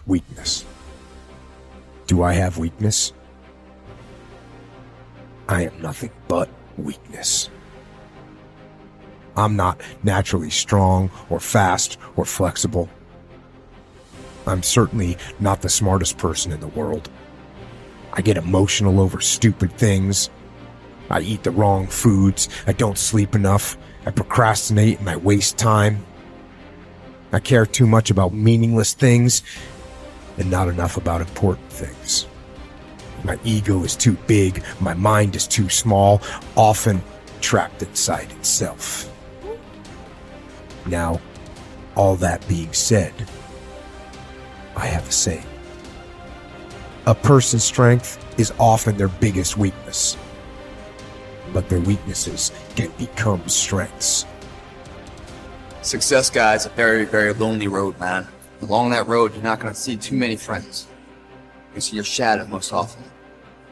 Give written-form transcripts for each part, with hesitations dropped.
Weakness. Do I have weakness? I am nothing but weakness. I'm not naturally strong or fast or flexible. I'm certainly not the smartest person in the world. I get emotional over stupid things. I eat the wrong foods. I don't sleep enough. I procrastinate and I waste time. I care too much about meaningless things and not enough about important things. My ego is too big. My mind is too small, often trapped inside itself. Now, all that being said, I have a saying. A person's strength is often their biggest weakness, but their weaknesses can become strengths. Success, guys, is a very, very lonely road, man. Along that road, you're not going to see too many friends. You see your shadow most often.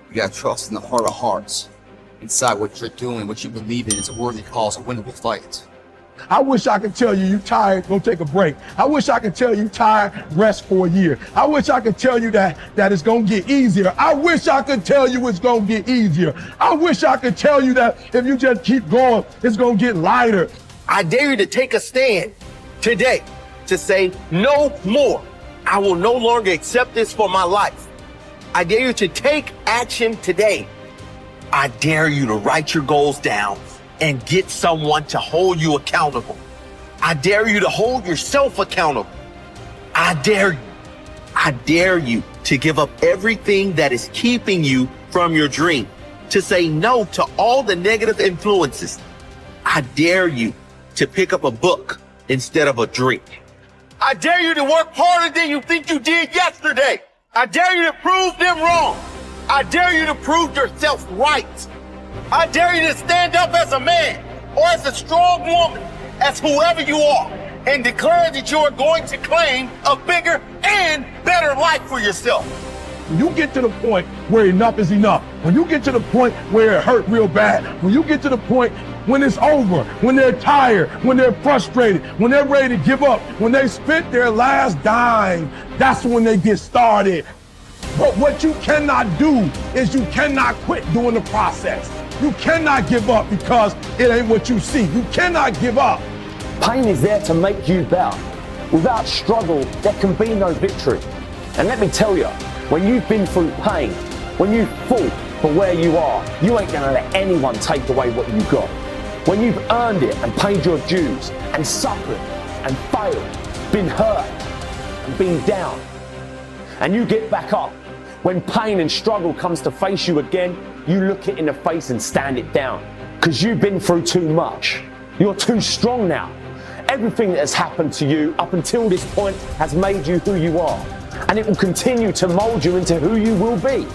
You got to trust in the heart of hearts. Inside what you're doing, what you believe in is a worthy cause, a winnable fight. I wish I could tell you you tired, go take a break. I wish I could tell you tired, rest for a year. I wish I could tell you that it's gonna get easier. I wish I could tell you it's gonna get easier. I wish I could tell you that if you just keep going, it's gonna get lighter. I dare you to take a stand today to say no more. I will no longer accept this for my life. I dare you to take action today. I dare you to write your goals down and get someone to hold you accountable. I dare you to hold yourself accountable. I dare you to give up everything that is keeping you from your dream, to say no to all the negative influences. I dare you to pick up a book instead of a drink. I dare you to work harder than you think you did yesterday. I dare you to prove them wrong. I dare you to prove yourself right. I dare you to stand up as a man or as a strong woman, as whoever you are, and declare that you are going to claim a bigger and better life for yourself. When you get to the point where enough is enough, when you get to the point where it hurt real bad, when you get to the point when it's over, when they're tired, when they're frustrated, when they're ready to give up, when they spent their last dime, that's when they get started. But what you cannot do is you cannot quit doing the process. You cannot give up because it ain't what you see. You cannot give up. Pain is there to make you better. Without struggle, there can be no victory. And let me tell you, when you've been through pain, when you've fought for where you are, you ain't gonna let anyone take away what you got. When you've earned it and paid your dues and suffered and failed, been hurt and been down, and you get back up, when pain and struggle comes to face you again, you look it in the face and stand it down. Because you've been through too much. You're too strong now. Everything that has happened to you up until this point has made you who you are. And it will continue to mold you into who you will be.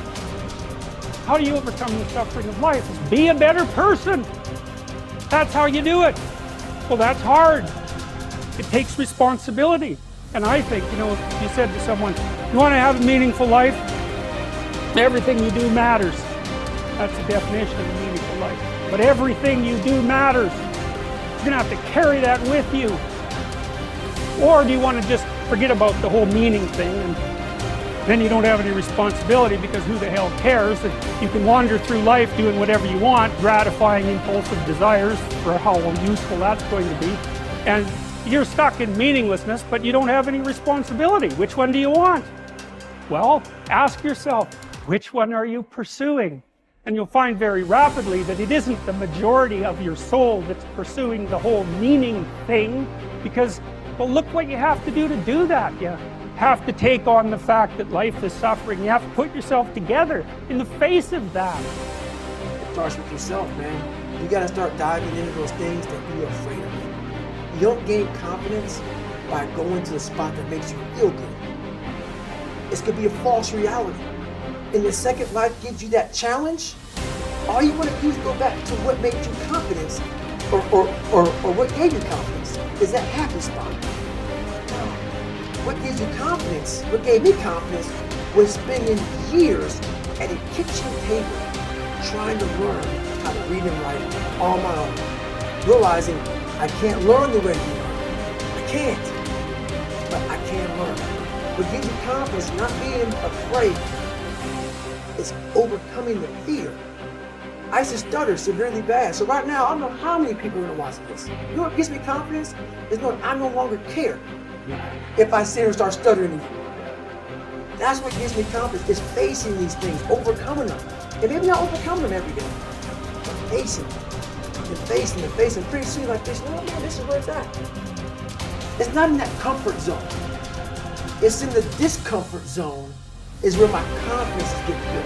How do you overcome the suffering of life? Is be a better person. That's how you do it. Well, that's hard. It takes responsibility. And I think, if you said to someone, you want to have a meaningful life? Everything you do matters. That's the definition of a meaningful life. But everything you do matters. You're going to have to carry that with you. Or do you want to just forget about the whole meaning thing and then you don't have any responsibility because who the hell cares? And you can wander through life doing whatever you want, gratifying impulsive desires for how useful that's going to be. And you're stuck in meaninglessness, but you don't have any responsibility. Which one do you want? Well, ask yourself, which one are you pursuing? And you'll find very rapidly that it isn't the majority of your soul that's pursuing the whole meaning thing, because, well, look what you have to do that. You have to take on the fact that life is suffering. You have to put yourself together in the face of that. It starts with yourself, man. You gotta start diving into those things that you're afraid of. You don't gain confidence by going to the spot that makes you feel good. It's gonna be a false reality. And the second life gives you that challenge, all you want to do is go back to what made you confidence or what gave you confidence is that happy spot. Now, what gives you confidence, what gave me confidence was spending years at a kitchen table trying to learn how to read and write on my own. Realizing I can't learn the way you learn. I can't, but I can learn. What gives you confidence, not being afraid, is overcoming the fear. I used to stutter severely bad. So right now, I don't know how many people are gonna watch this. You know what gives me confidence? Is knowing I no longer care if I sit here and start stuttering again. That's what gives me confidence, is facing these things, overcoming them. And maybe not overcoming them every day, but facing them. And facing them, facing them. Pretty soon like this, oh man, this is where it's at. It's not in that comfort zone. It's in the discomfort zone is where my confidence is getting built.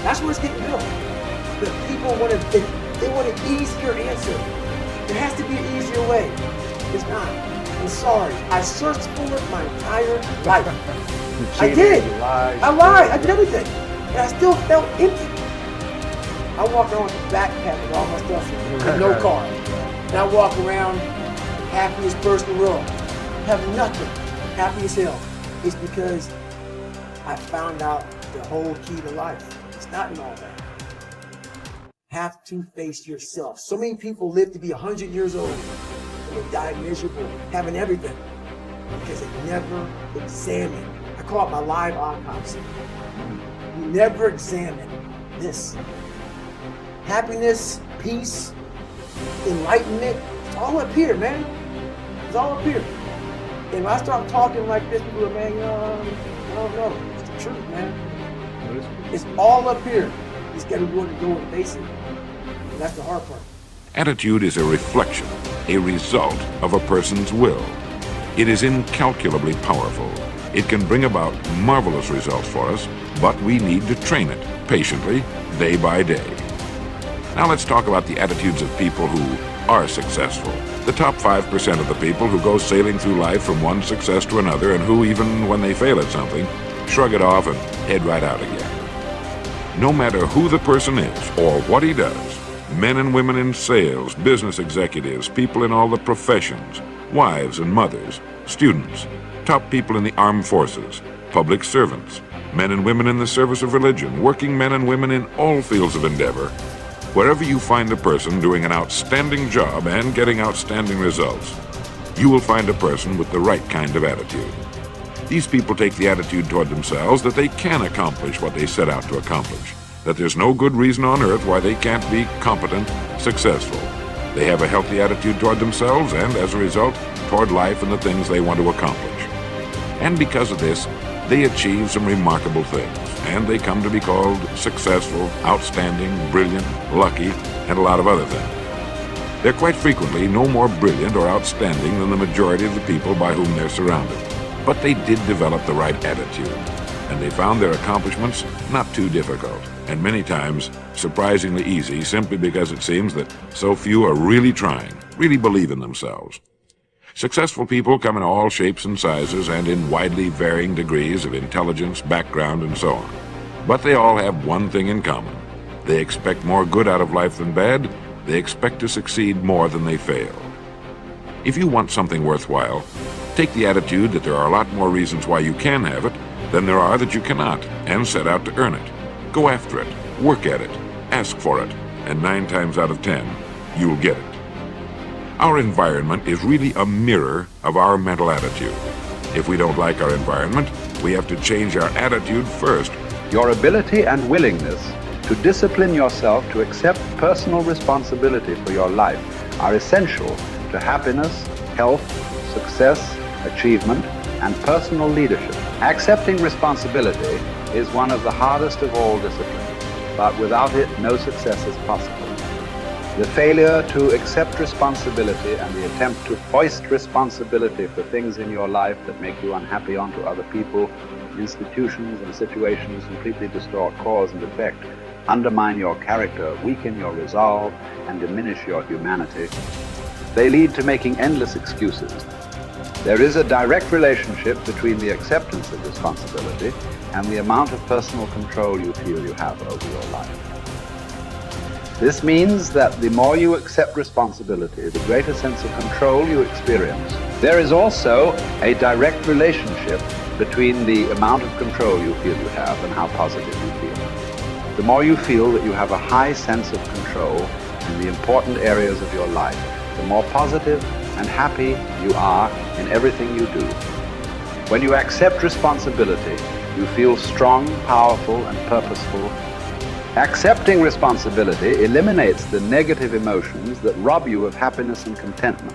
That's where it's getting built. But people want they want an easier answer. There has to be an easier way. It's not. I'm sorry. I searched for it my entire life. I did. I lied. I did everything. And I still felt empty. I walk around with a backpack with all my stuff with no car. And I walk around happiest person in the world. Have nothing. Happy as hell. It's because I found out the whole key to life. It's not in all that. Have to face yourself. So many people live to be 100 years old and they die miserable, having everything, because they never examine. I call it my live autopsy. You never examine this. Happiness, peace, enlightenment, it's all up here, man. It's all up here. And when I start talking like this, people are, man, I don't know. It's the truth, man. It's all up here. You just gotta be willing to go and face it. And that's the hard part. Attitude is a reflection, a result of a person's will. It is incalculably powerful. It can bring about marvelous results for us, but we need to train it patiently, day by day. Now let's talk about the attitudes of people who are successful. The top 5% of the people who go sailing through life from one success to another and who, even when they fail at something, shrug it off and head right out again. No matter who the person is or what he does, men and women in sales, business executives, people in all the professions, wives and mothers, students, top people in the armed forces, public servants, men and women in the service of religion, working men and women in all fields of endeavor, wherever you find a person doing an outstanding job and getting outstanding results, you will find a person with the right kind of attitude. These people take the attitude toward themselves that they can accomplish what they set out to accomplish, that there's no good reason on earth why they can't be competent, successful. They have a healthy attitude toward themselves and, as a result, toward life and the things they want to accomplish. And because of this, they achieve some remarkable things, and they come to be called successful, outstanding, brilliant, lucky, and a lot of other things. They're quite frequently no more brilliant or outstanding than the majority of the people by whom they're surrounded. But they did develop the right attitude, and they found their accomplishments not too difficult, and many times surprisingly easy, simply because it seems that so few are really trying, really believe in themselves. Successful people come in all shapes and sizes and in widely varying degrees of intelligence, background, and so on. But they all have one thing in common. They expect more good out of life than bad. They expect to succeed more than they fail. If you want something worthwhile, take the attitude that there are a lot more reasons why you can have it than there are that you cannot, and set out to earn it. Go after it, work at it, ask for it, and 9 times out of 10, you'll get it. Our environment is really a mirror of our mental attitude. If we don't like our environment, we have to change our attitude first. Your ability and willingness to discipline yourself to accept personal responsibility for your life are essential to happiness, health, success, achievement, and personal leadership. Accepting responsibility is one of the hardest of all disciplines, but without it, no success is possible. The failure to accept responsibility and the attempt to foist responsibility for things in your life that make you unhappy onto other people, institutions, and situations completely distort cause and effect, undermine your character, weaken your resolve, and diminish your humanity. They lead to making endless excuses. There is a direct relationship between the acceptance of responsibility and the amount of personal control you feel you have over your life. This means that the more you accept responsibility, the greater sense of control you experience. There is also a direct relationship between the amount of control you feel you have and how positive you feel. The more you feel that you have a high sense of control in the important areas of your life, the more positive and happy you are in everything you do. When you accept responsibility, you feel strong, powerful, and purposeful. Accepting responsibility eliminates the negative emotions that rob you of happiness and contentment.